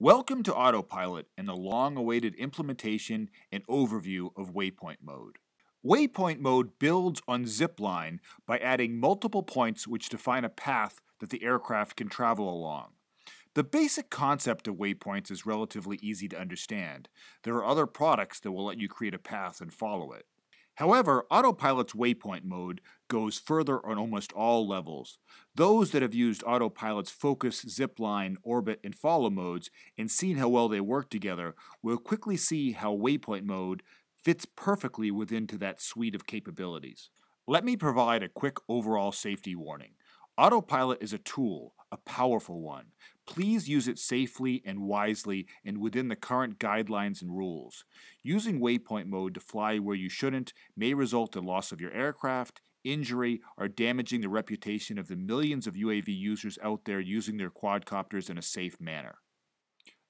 Welcome to Autopilot and the long-awaited implementation and overview of Waypoint mode. Waypoint mode builds on zipline by adding multiple points which define a path that the aircraft can travel along. The basic concept of waypoints is relatively easy to understand. There are other products that will let you create a path and follow it. However, Autopilot's Waypoint mode goes further on almost all levels. Those that have used Autopilot's Focus, Zipline, Orbit, and Follow modes and seen how well they work together will quickly see how Waypoint mode fits perfectly within that suite of capabilities. Let me provide a quick overall safety warning. Autopilot is a tool, a powerful one. Please use it safely and wisely and within the current guidelines and rules. Using Waypoint mode to fly where you shouldn't may result in loss of your aircraft, injury, or damaging the reputation of the millions of UAV users out there using their quadcopters in a safe manner.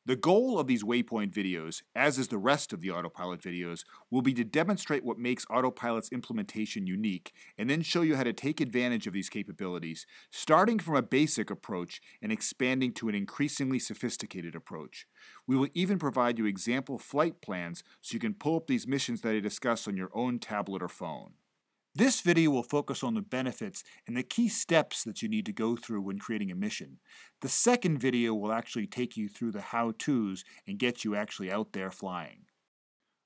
The goal of these Waypoint videos, as is the rest of the Autopilot videos, will be to demonstrate what makes Autopilot's implementation unique and then show you how to take advantage of these capabilities, starting from a basic approach and expanding to an increasingly sophisticated approach. We will even provide you example flight plans so you can pull up these missions that I discuss on your own tablet or phone. This video will focus on the benefits and the key steps that you need to go through when creating a mission. The second video will actually take you through the how-tos and get you actually out there flying.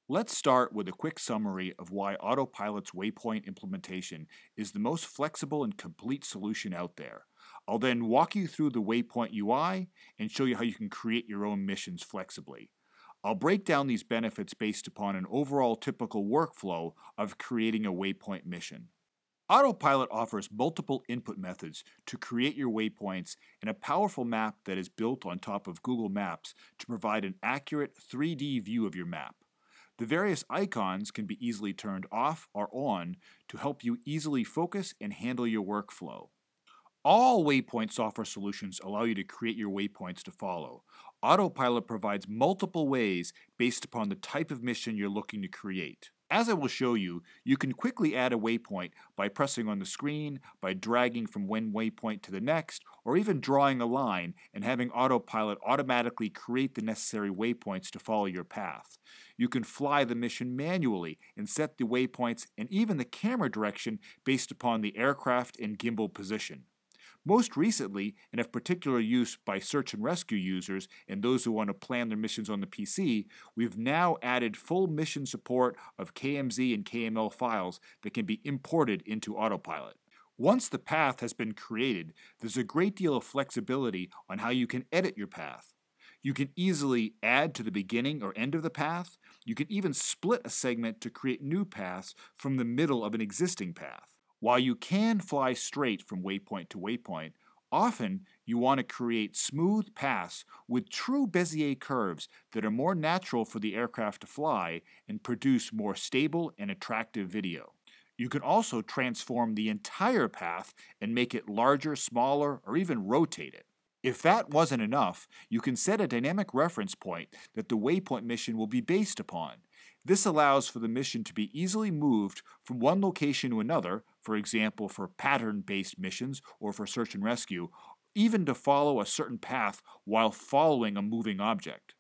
Let's start with a quick summary of why Autopilot's Waypoint implementation is the most flexible and complete solution out there. I'll then walk you through the Waypoint UI and show you how you can create your own missions flexibly. I'll break down these benefits based upon an overall typical workflow of creating a Waypoint mission. Autopilot offers multiple input methods to create your waypoints and a powerful map that is built on top of Google Maps to provide an accurate 3D view of your map. The various icons can be easily turned off or on to help you easily focus and handle your workflow. All Waypoint software solutions allow you to create your waypoints to follow. Autopilot provides multiple ways based upon the type of mission you're looking to create. As I will show you, you can quickly add a waypoint by pressing on the screen, by dragging from one waypoint to the next, or even drawing a line and having Autopilot automatically create the necessary waypoints to follow your path. You can fly the mission manually and set the waypoints and even the camera direction based upon the aircraft and gimbal position. Most recently, and of particular use by search and rescue users and those who want to plan their missions on the PC, we've now added full mission support of KMZ and KML files that can be imported into Autopilot. Once the path has been created, there's a great deal of flexibility on how you can edit your path. You can easily add to the beginning or end of the path. You can even split a segment to create new paths from the middle of an existing path. While you can fly straight from waypoint to waypoint, often you want to create smooth paths with true Bezier curves that are more natural for the aircraft to fly and produce more stable and attractive video. You can also transform the entire path and make it larger, smaller, or even rotate it. If that wasn't enough, you can set a dynamic reference point that the waypoint mission will be based upon. This allows for the mission to be easily moved from one location to another, for example for pattern-based missions or for search and rescue, even to follow a certain path while following a moving object.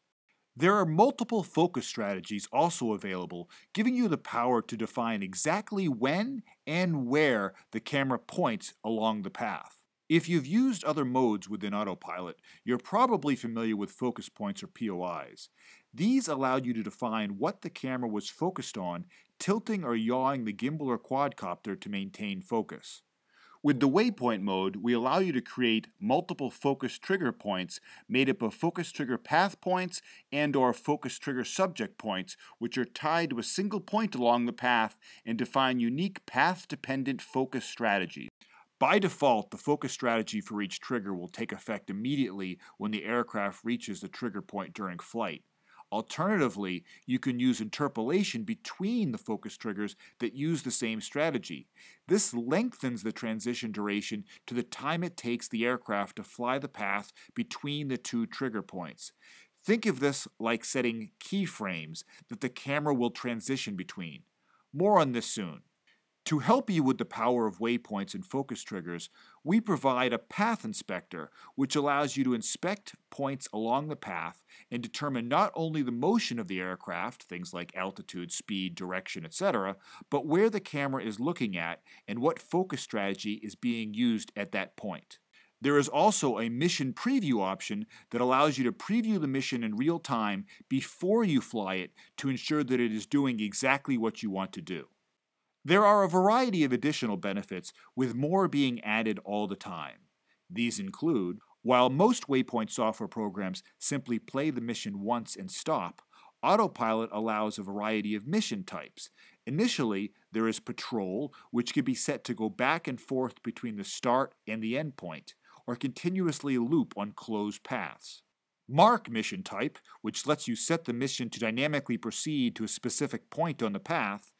There are multiple focus strategies also available, giving you the power to define exactly when and where the camera points along the path. If you've used other modes within Autopilot, you're probably familiar with focus points or POIs. These allowed you to define what the camera was focused on, tilting or yawing the gimbal or quadcopter to maintain focus. With the Waypoint mode, we allow you to create multiple focus trigger points made up of focus trigger path points and/or focus trigger subject points, which are tied to a single point along the path and define unique path-dependent focus strategies. By default, the focus strategy for each trigger will take effect immediately when the aircraft reaches the trigger point during flight. Alternatively, you can use interpolation between the focus triggers that use the same strategy. This lengthens the transition duration to the time it takes the aircraft to fly the path between the two trigger points. Think of this like setting keyframes that the camera will transition between. More on this soon. To help you with the power of waypoints and focus triggers, we provide a path inspector, which allows you to inspect points along the path and determine not only the motion of the aircraft, things like altitude, speed, direction, etc., but where the camera is looking at and what focus strategy is being used at that point. There is also a mission preview option that allows you to preview the mission in real time before you fly it to ensure that it is doing exactly what you want to do. There are a variety of additional benefits, with more being added all the time. These include, while most Waypoint software programs simply play the mission once and stop, Autopilot allows a variety of mission types. Initially, there is Patrol, which can be set to go back and forth between the start and the end point, or continuously loop on closed paths. Mark mission type, which lets you set the mission to dynamically proceed to a specific point on the path.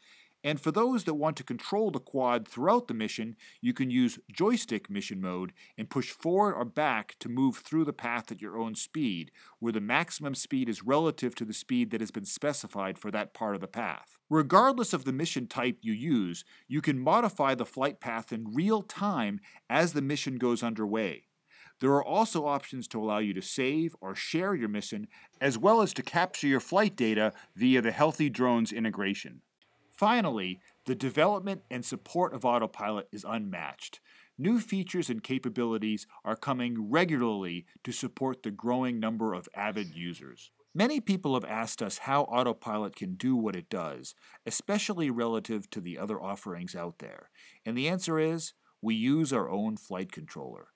And for those that want to control the quad throughout the mission, you can use joystick mission mode and push forward or back to move through the path at your own speed, where the maximum speed is relative to the speed that has been specified for that part of the path. Regardless of the mission type you use, you can modify the flight path in real time as the mission goes underway. There are also options to allow you to save or share your mission, as well as to capture your flight data via the Healthy Drones integration. Finally, the development and support of Autopilot is unmatched. New features and capabilities are coming regularly to support the growing number of avid users. Many people have asked us how Autopilot can do what it does, especially relative to the other offerings out there. And the answer is, we use our own flight controller.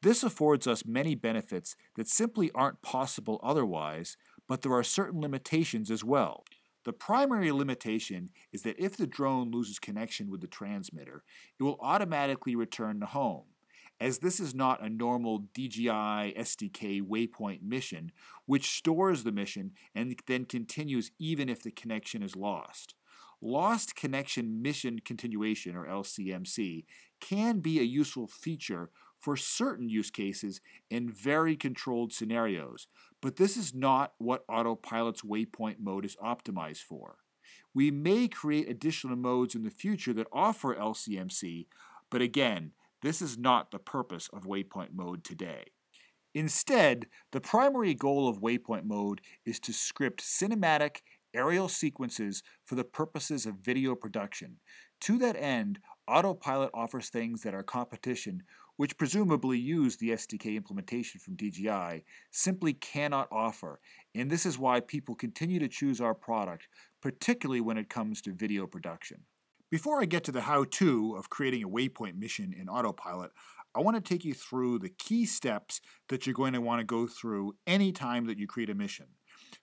This affords us many benefits that simply aren't possible otherwise, but there are certain limitations as well. The primary limitation is that if the drone loses connection with the transmitter, it will automatically return to home. As this is not a normal DJI SDK Waypoint mission, which stores the mission and then continues even if the connection is lost. Lost Connection Mission Continuation, or LCMC, can be a useful feature for certain use cases in very controlled scenarios, but this is not what Autopilot's Waypoint mode is optimized for. We may create additional modes in the future that offer LCMC, but again, this is not the purpose of Waypoint mode today. Instead, the primary goal of Waypoint mode is to script cinematic aerial sequences for the purposes of video production. To that end, Autopilot offers things that our competition, which presumably use the SDK implementation from DJI, simply cannot offer, and this is why people continue to choose our product, particularly when it comes to video production. Before I get to the how-to of creating a Waypoint mission in Autopilot, I want to take you through the key steps that you're going to want to go through anytime that you create a mission.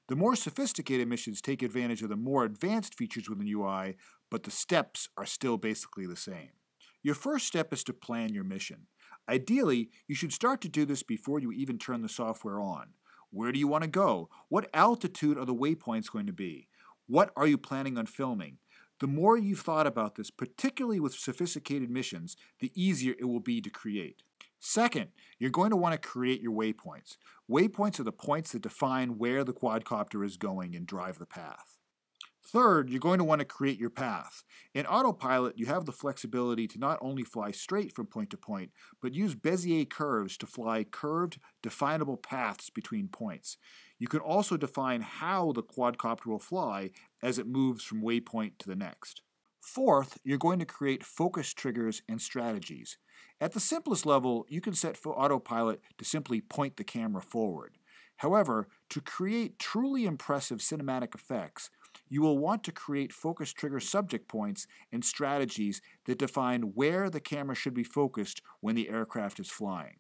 The more sophisticated missions take advantage of the more advanced features within UI, but the steps are still basically the same. Your first step is to plan your mission. Ideally, you should start to do this before you even turn the software on. Where do you want to go? What altitude are the waypoints going to be? What are you planning on filming? The more you've thought about this, particularly with sophisticated missions, the easier it will be to create. Second, you're going to want to create your waypoints. Waypoints are the points that define where the quadcopter is going and drive the path. Third, you're going to want to create your path. In Autopilot, you have the flexibility to not only fly straight from point to point, but use Bezier curves to fly curved, definable paths between points. You can also define how the quadcopter will fly as it moves from waypoint to the next. Fourth, you're going to create focus triggers and strategies. At the simplest level, you can set for Autopilot to simply point the camera forward. However, to create truly impressive cinematic effects, you will want to create focus trigger subject points and strategies that define where the camera should be focused when the aircraft is flying.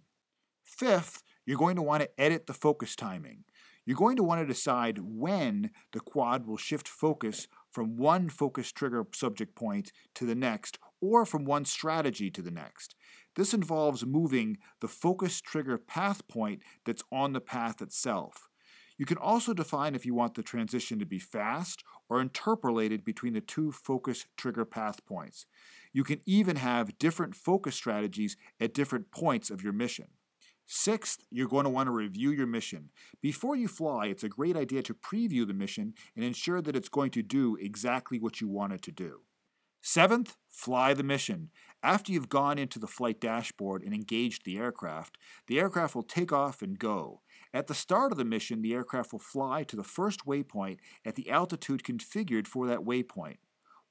Fifth, you're going to want to edit the focus timing. You're going to want to decide when the quad will shift focus from one focus trigger subject point to the next, or from one strategy to the next. This involves moving the focus trigger path point that's on the path itself. You can also define if you want the transition to be fast or interpolated between the two focus trigger path points. You can even have different focus strategies at different points of your mission. Sixth, you're going to want to review your mission. Before you fly, it's a great idea to preview the mission and ensure that it's going to do exactly what you want it to do. Seventh, fly the mission. After you've gone into the flight dashboard and engaged the aircraft will take off and go. At the start of the mission, the aircraft will fly to the first waypoint at the altitude configured for that waypoint.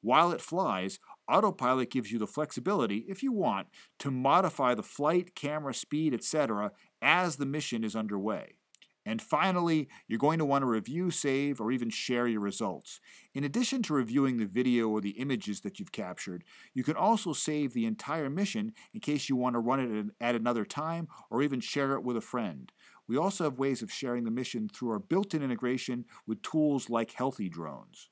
While it flies, Autopilot gives you the flexibility, if you want, to modify the flight, camera speed, etc. as the mission is underway. And finally, you're going to want to review, save, or even share your results. In addition to reviewing the video or the images that you've captured, you can also save the entire mission in case you want to run it at another time or even share it with a friend. We also have ways of sharing the mission through our built-in integration with tools like Healthy Drones.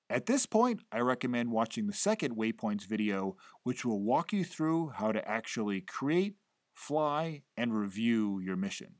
At this point, I recommend watching the second Waypoints video, which will walk you through how to actually create, fly, and review your mission.